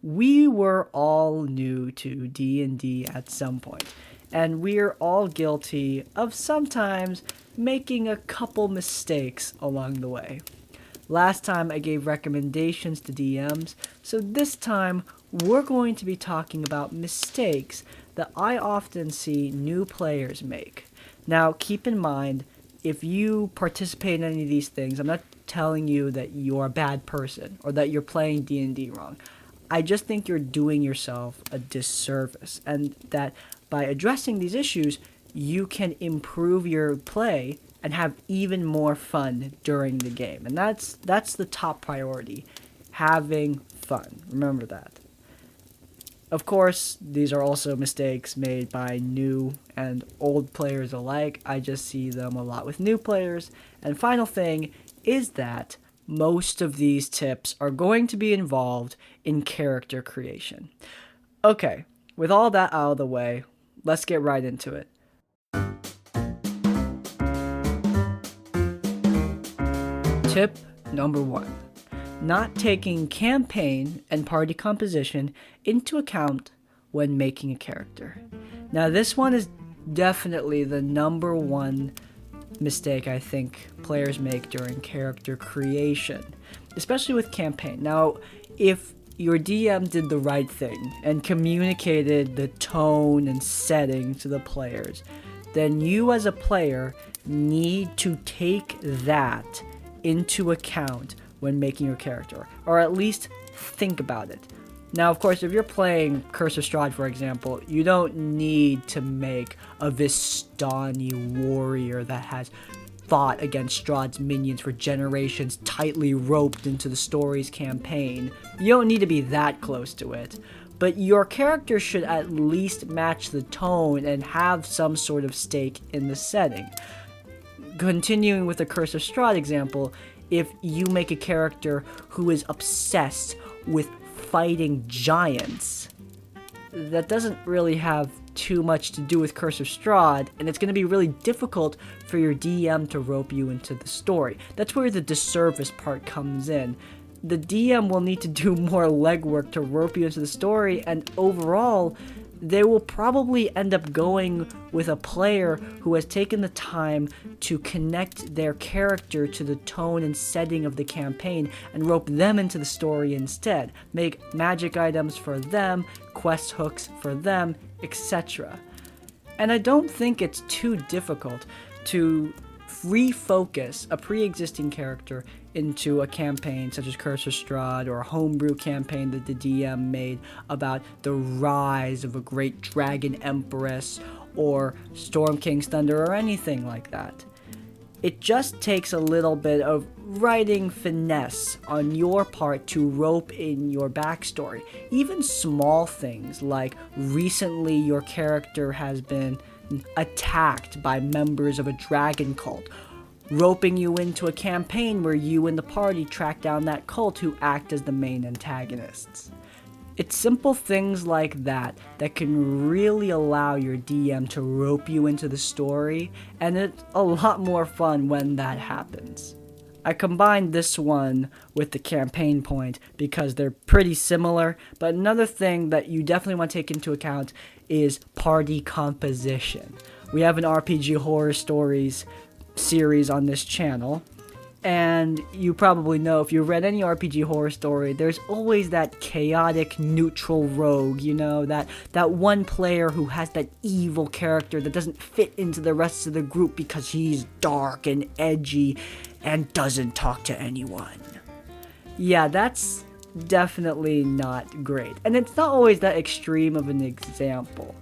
we were all new to D&D at some point, and we're all guilty of sometimes making a couple mistakes along the way. Last time I gave recommendations to DMs, so this time we're going to be talking about mistakes that I often see new players make. Now, keep in mind, if you participate in any of these things, I'm not telling you that you're a bad person or that you're playing D&D wrong. I just think you're doing yourself a disservice, and that by addressing these issues, you can improve your play and have even more fun during the game. And that's the top priority, having fun. Remember that. Of course, these are also mistakes made by new and old players alike. I just see them a lot with new players. And final thing is that most of these tips are going to be involved in character creation. Okay, with all that out of the way, let's get right into it. Tip number 1. Not taking campaign and party composition into account when making a character. Now, this one is definitely the number one mistake I think players make during character creation, especially with campaign. Now, if your DM did the right thing and communicated the tone and setting to the players, then you as a player need to take that into account when making your character, or at least think about it. Now, of course, if you're playing Curse of Strahd, for example, you don't need to make a Vistani warrior that has fought against Strahd's minions for generations, tightly roped into the story's campaign. You don't need to be that close to it, but your character should at least match the tone and have some sort of stake in the setting. Continuing with the Curse of Strahd example, if you make a character who is obsessed with fighting giants, that doesn't really have too much to do with Curse of Strahd, and it's going to be really difficult for your DM to rope you into the story. That's where the disservice part comes in. The DM will need to do more legwork to rope you into the story, and overall, they will probably end up going with a player who has taken the time to connect their character to the tone and setting of the campaign and rope them into the story instead. Make magic items for them, quest hooks for them, etc. And I don't think it's too difficult to refocus a pre-existing character into a campaign such as Curse of Strahd, or a homebrew campaign that the DM made about the rise of a great dragon empress, or Storm King's Thunder, or anything like that. It just takes a little bit of writing finesse on your part to rope in your backstory. Even small things like recently your character has been attacked by members of a dragon cult, roping you into a campaign where you and the party track down that cult who act as the main antagonists. It's simple things like that that can really allow your DM to rope you into the story, and it's a lot more fun when that happens. I combined this one with the campaign point because they're pretty similar, but another thing that you definitely want to take into account is party composition. We have an RPG Horror Stories series on this channel, and you probably know, if you read any RPG Horror Story, there's always that chaotic neutral rogue, that one player who has that evil character that doesn't fit into the rest of the group because he's dark and edgy and doesn't talk to anyone. Yeah, that's definitely not great, and it's not always that extreme of an example.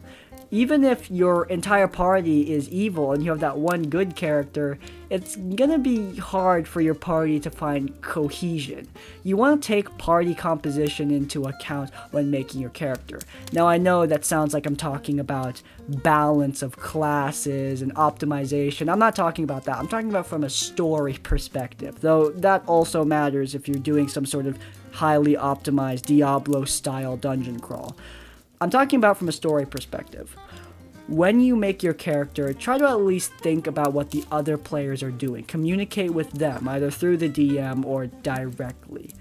Even if your entire party is evil and you have that one good character, it's gonna be hard for your party to find cohesion. You want to take party composition into account when making your character. Now, I know that sounds like I'm talking about balance of classes and optimization. I'm not talking about that. I'm talking about from a story perspective, though that also matters if you're doing some sort of highly optimized Diablo-style dungeon crawl. I'm talking about from a story perspective. When you make your character, try to at least think about what the other players are doing. Communicate with them, either through the DM or directly.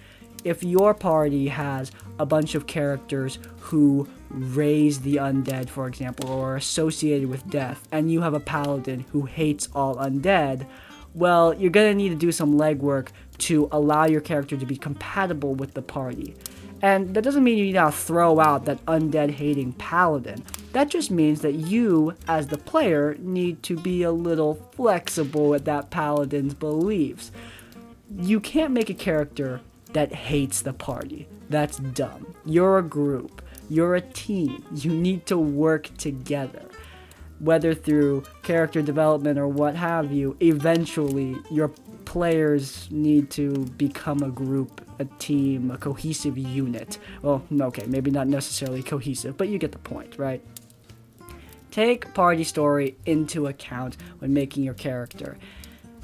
if your party has a bunch of characters who raise the undead, for example, or are associated with death, and you have a paladin who hates all undead, well, you're going to need to do some legwork to allow your character to be compatible with the party. And that doesn't mean you need to throw out that undead-hating paladin. That just means that you, as the player, need to be a little flexible with that paladin's beliefs. You can't make a character that hates the party. That's dumb. You're a group. You're a team. You need to work together. Whether through character development or what have you, eventually your players need to become a group, a team, a cohesive unit. Well, okay, maybe not necessarily cohesive, but you get the point, right? Take party story into account when making your character,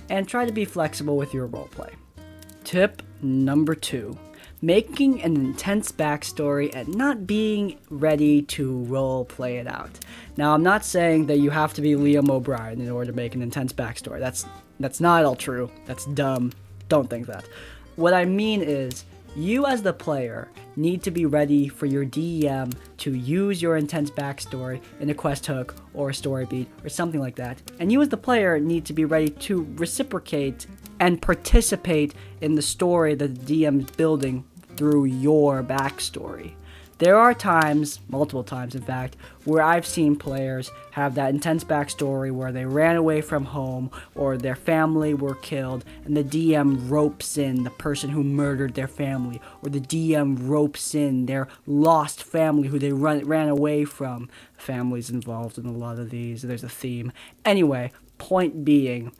and try to be flexible with your roleplay. Tip number 2. Making an intense backstory and not being ready to roleplay it out. Now, I'm not saying that you have to be Liam O'Brien in order to make an intense backstory. That's not all true. That's dumb. Don't think that. What I mean is, you as the player need to be ready for your DM to use your intense backstory in a quest hook or a story beat or something like that. And you as the player need to be ready to reciprocate and participate in the story that the DM is building through your backstory. There are times, multiple times in fact, where I've seen players have that intense backstory where they ran away from home or their family were killed, and the DM ropes in the person who murdered their family, or the DM ropes in their lost family who they ran away from. Families involved in a lot of these, there's a theme. Anyway, point being,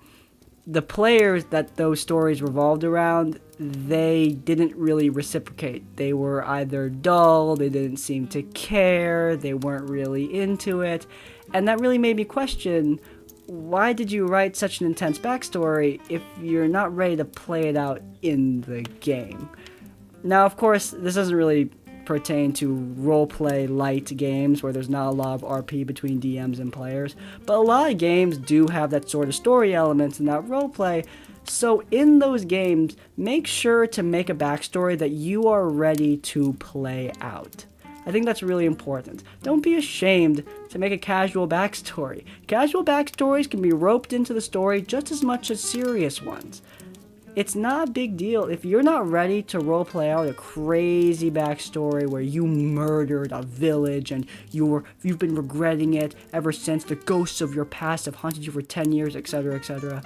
the players that those stories revolved around, they didn't really reciprocate. They were either dull, they didn't seem to care, they weren't really into it, and that really made me question, why did you write such an intense backstory if you're not ready to play it out in the game? Now, of course, this doesn't really pertain to roleplay light games where there's not a lot of RP between DMs and players, but a lot of games do have that sort of story elements in that roleplay. So in those games, make sure to make a backstory that you are ready to play out. I think that's really important. Don't be ashamed to make a casual backstory. Casual backstories can be roped into the story just as much as serious ones. It's not a big deal if you're not ready to roleplay out a crazy backstory where you murdered a village and you've been regretting it ever since, the ghosts of your past have haunted you for 10 years, etc., etc.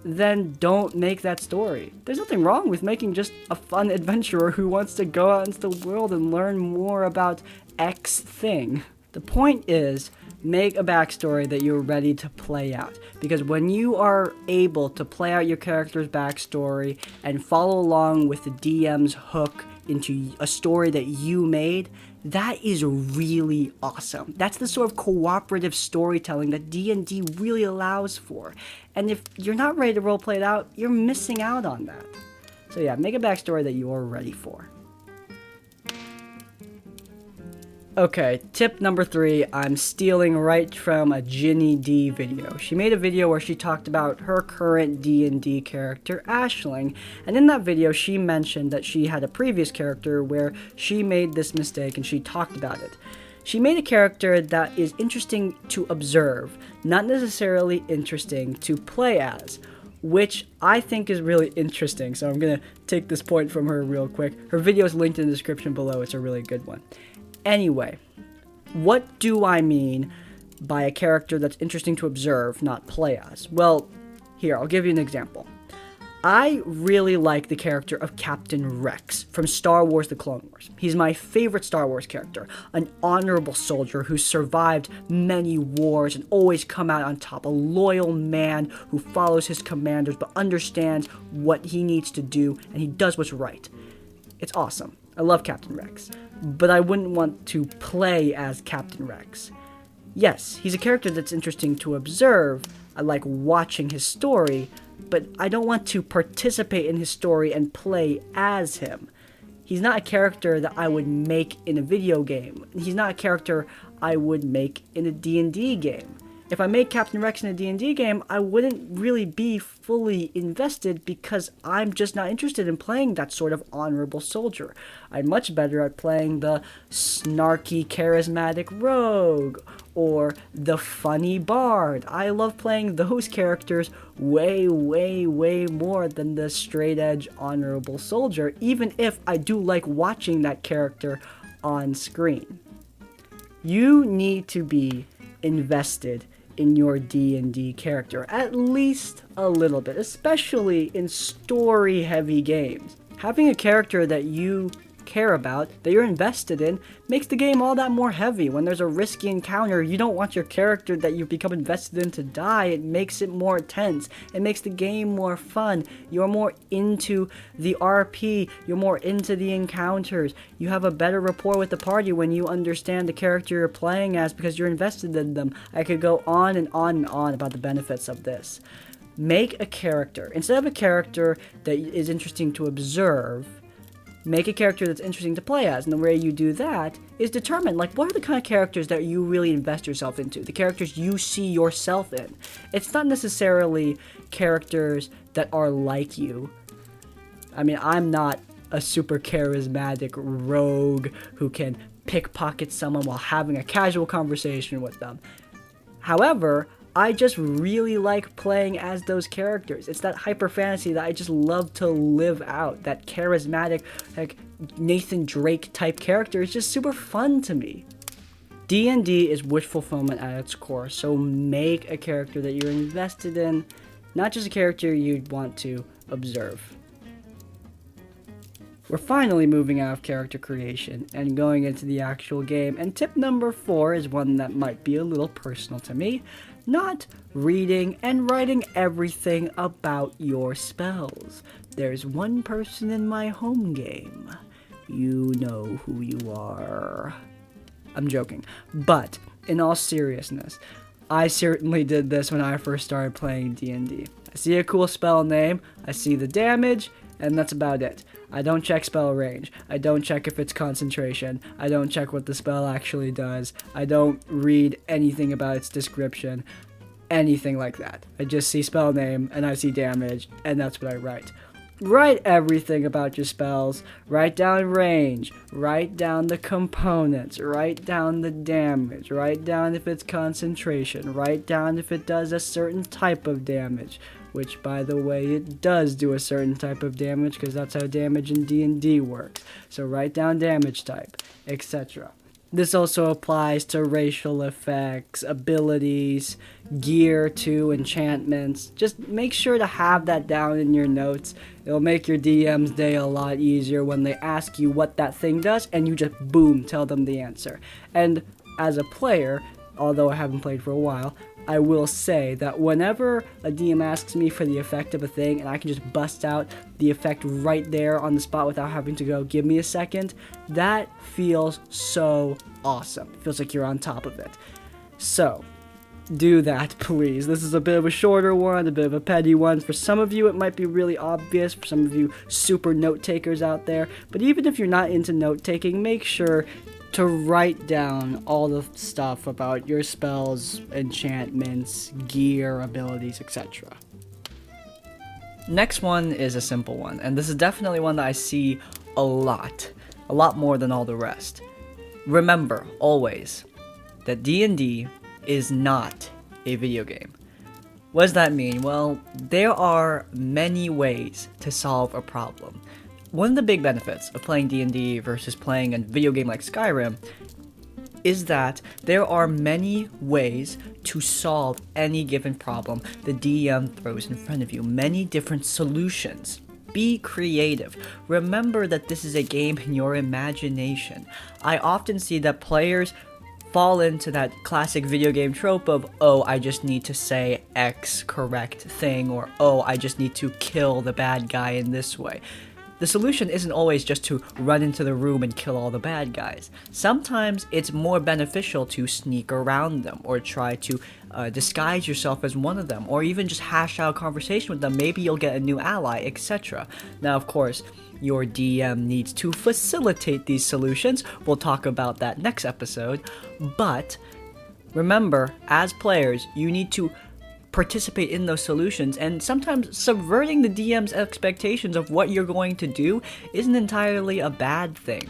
Then don't make that story. There's nothing wrong with making just a fun adventurer who wants to go out into the world and learn more about X thing. The point is, make a backstory that you're ready to play out. Because when you are able to play out your character's backstory and follow along with the DM's hook into a story that you made, that is really awesome. That's the sort of cooperative storytelling that D&D really allows for. And if you're not ready to roleplay it out, you're missing out on that. So yeah, make a backstory that you're ready for. Okay, tip number 3, I'm stealing right from a Ginny D video. She made a video where she talked about her current D&D character, Aisling, and in that video she mentioned that she had a previous character where she made this mistake and she talked about it. She made a character that is interesting to observe, not necessarily interesting to play as, which I think is really interesting, so I'm gonna take this point from her real quick. Her video is linked in the description below, it's a really good one. Anyway, what do I mean by a character that's interesting to observe, not play as? Well, here, I'll give you an example. I really like the character of Captain Rex from Star Wars The Clone Wars. He's my favorite Star Wars character, an honorable soldier who survived many wars and always come out on top, a loyal man who follows his commanders but understands what he needs to do and he does what's right. It's awesome. I love Captain Rex, but I wouldn't want to play as Captain Rex. Yes, he's a character that's interesting to observe. I like watching his story, but I don't want to participate in his story and play as him. He's not a character that I would make in a video game. He's not a character I would make in a D&D game. If I made Captain Rex in a D&D game, I wouldn't really be fully invested because I'm just not interested in playing that sort of honorable soldier. I'm much better at playing the snarky, charismatic rogue or the funny bard. I love playing those characters way, way, way more than the straight-edge honorable soldier, even if I do like watching that character on screen. You need to be invested in your D&D character, at least a little bit, especially in story-heavy games. Having a character that you care about, that you're invested in, makes the game all that more heavy. When there's a risky encounter, you don't want your character that you've become invested in to die. It makes it more tense. It makes the game more fun. You're more into the RP. You're more into the encounters. You have a better rapport with the party when you understand the character you're playing as because you're invested in them. I could go on and on and on about the benefits of this. Make a character. Instead of a character that is interesting to observe, make a character that's interesting to play as, and the way you do that is determine, like, what are the kind of characters that you really invest yourself into, the characters you see yourself in. It's not necessarily characters that are like you. I mean, I'm not a super charismatic rogue who can pickpocket someone while having a casual conversation with them. However, I just really like playing as those characters. It's that hyper fantasy that I just love to live out. That charismatic, like Nathan Drake type character is just super fun to me. D&D is wish fulfillment at its core, so make a character that you're invested in, not just a character you'd want to observe. We're finally moving out of character creation and going into the actual game, and tip number 4 is one that might be a little personal to me. Not reading and writing everything about your spells. There's one person in my home game. You know who you are. I'm joking. But, in all seriousness, I certainly did this when I first started playing D&D. I see a cool spell name, I see the damage, and that's about it. I don't check spell range. I don't check if it's concentration. I don't check what the spell actually does. I don't read anything about its description. Anything like that. I just see spell name and I see damage, and that's what I write. Write everything about your spells. Write down range. Write down the components. Write down the damage. Write down if it's concentration. Write down if it does a certain type of damage. Which, by the way, it does do a certain type of damage because that's how damage in D&D works. So write down damage type, etc. This also applies to racial effects, abilities, gear too, enchantments. Just make sure to have that down in your notes. It'll make your DM's day a lot easier when they ask you what that thing does and you just boom, tell them the answer. And as a player, although I haven't played for a while, I will say that whenever a DM asks me for the effect of a thing and I can just bust out the effect right there on the spot without having to go, give me a second, that feels so awesome. It feels like you're on top of it. So, do that, please. This is a bit of a shorter one, a bit of a petty one. For some of you, it might be really obvious. For some of you super note takers out there. But even if you're not into note taking, make sure to write down all the stuff about your spells, enchantments, gear, abilities, etc. Next one is a simple one, and this is definitely one that I see a lot more than all the rest. Remember, always, that D&D is not a video game. What does that mean? Well, there are many ways to solve a problem. One of the big benefits of playing D&D versus playing a video game like Skyrim is that there are many ways to solve any given problem the DM throws in front of you. Many different solutions. Be creative. Remember that this is a game in your imagination. I often see that players fall into that classic video game trope of, oh, I just need to say X correct thing, or oh, I just need to kill the bad guy in this way. The solution isn't always just to run into the room and kill all the bad guys. Sometimes it's more beneficial to sneak around them or try to disguise yourself as one of them, or even just hash out a conversation with them. Maybe you'll get a new ally, etc. Now, of course, your DM needs to facilitate these solutions. We'll talk about that next episode. But Remember, as players, you need to participate in those solutions, and sometimes subverting the DM's expectations of what you're going to do isn't entirely a bad thing.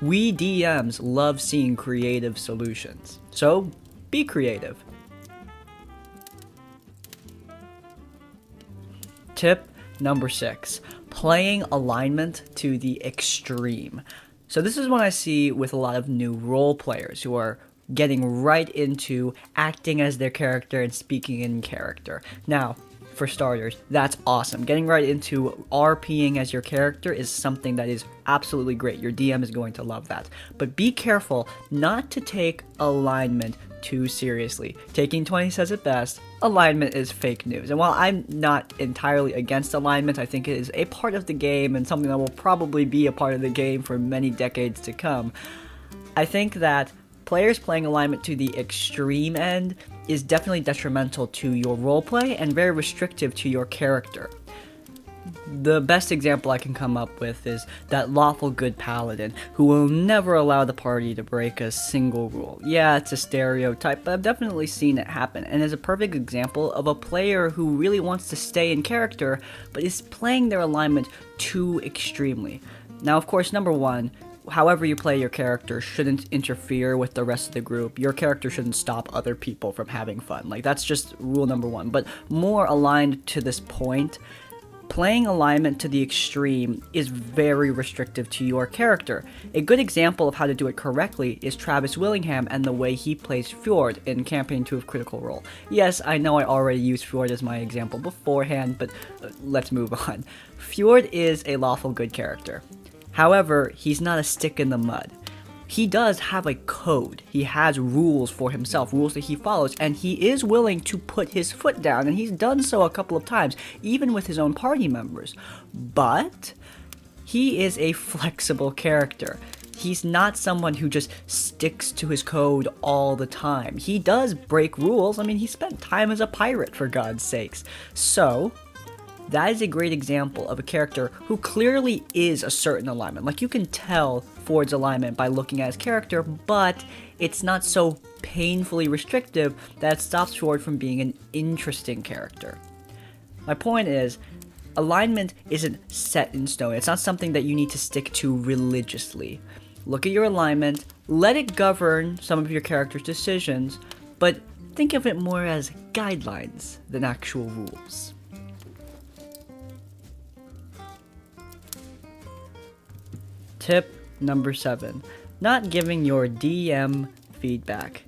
We DMs love seeing creative solutions, so be creative. Tip number 6, playing alignment to the extreme. So this is what I see with a lot of new role players who are getting right into acting as their character and speaking in character. Now, for starters, that's awesome. Getting right into RPing as your character is something that is absolutely great. Your DM is going to love that. But be careful not to take alignment too seriously. Taking 20 says it best, alignment is fake news. And while I'm not entirely against alignment, I think it is a part of the game and something that will probably be a part of the game for many decades to come. I think that players playing alignment to the extreme end is definitely detrimental to your roleplay and very restrictive to your character. The best example I can come up with is that lawful good paladin who will never allow the party to break a single rule. Yeah, it's a stereotype, but I've definitely seen it happen, and is a perfect example of a player who really wants to stay in character, but is playing their alignment too extremely. Now, of course, number one, however you play your character shouldn't interfere with the rest of the group. Your character shouldn't stop other people from having fun. Like, that's just rule number one. But more aligned to this point, playing alignment to the extreme is very restrictive to your character. A good example of how to do it correctly is Travis Willingham and the way he plays Fjord in Campaign 2 of Critical Role. Yes, I know I already used Fjord as my example beforehand, but let's move on. Fjord is a lawful good character. However, he's not a stick in the mud. He does have a code. He has rules for himself, rules that he follows, and he is willing to put his foot down, and he's done so a couple of times, even with his own party members. But he is a flexible character. He's not someone who just sticks to his code all the time. He does break rules. I mean, he spent time as a pirate, for God's sakes. So that is a great example of a character who clearly is a certain alignment. Like, you can tell Ford's alignment by looking at his character, but it's not so painfully restrictive that it stops Ford from being an interesting character. My point is, alignment isn't set in stone. It's not something that you need to stick to religiously. Look at your alignment, let it govern some of your character's decisions, but think of it more as guidelines than actual rules. Tip number 7, not giving your DM feedback.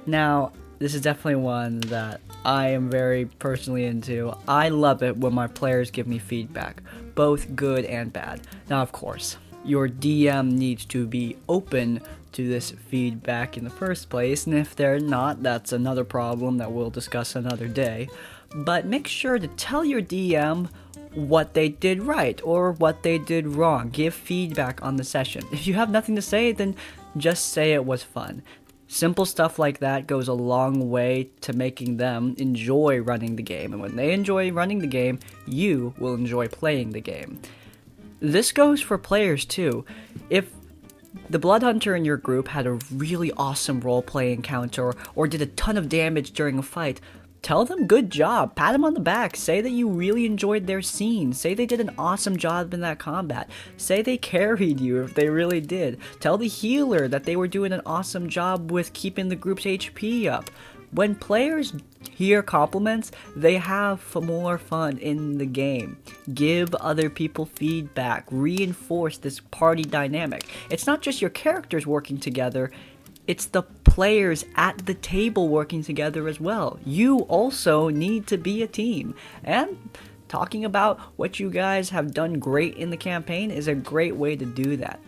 Now, this is definitely one that I am very personally into. I love it when my players give me feedback, both good and bad. Now, of course, your DM needs to be open to this feedback in the first place, and if they're not, that's another problem that we'll discuss another day. But make sure to tell your DM what they did right or what they did wrong. Give feedback on the session. If you have nothing to say, then just say it was fun. Simple stuff like that goes a long way to making them enjoy running the game, and when they enjoy running the game, you will enjoy playing the game. This goes for players too. If the Blood Hunter in your group had a really awesome roleplay encounter or did a ton of damage during a fight, tell them good job, pat them on the back, say that you really enjoyed their scene, say they did an awesome job in that combat, say they carried you if they really did, tell the healer that they were doing an awesome job with keeping the group's HP up. When players hear compliments, they have more fun in the game. Give other people feedback, reinforce this party dynamic. It's not just your characters working together, it's the players at the table working together as well. You also need to be a team. And talking about what you guys have done great in the campaign is a great way to do that.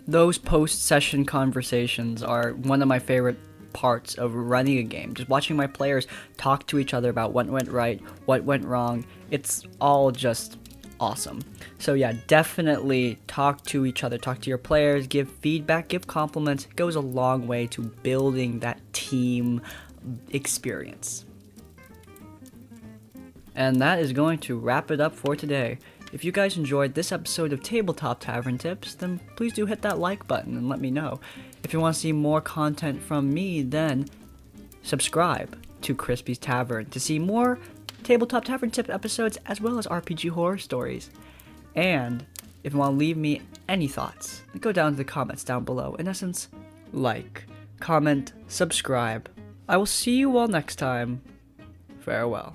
Those post-session conversations are one of my favorite parts of running a game. Just watching my players talk to each other about what went right, what went wrong. It's all just awesome. So yeah, definitely talk to each other, talk to your players, give feedback, give compliments. It goes a long way to building that team experience. And that is going to wrap it up for today. If you guys enjoyed this episode of Tabletop Tavern Tips, then please do hit that like button and let me know. If you want to see more content from me, then subscribe to Crispy's Tavern to see more Tabletop Tavern tip episodes as well as RPG horror stories. And if you want to leave me any thoughts, go down to the comments down below. In essence, like, comment, subscribe. I will see you all next time. Farewell.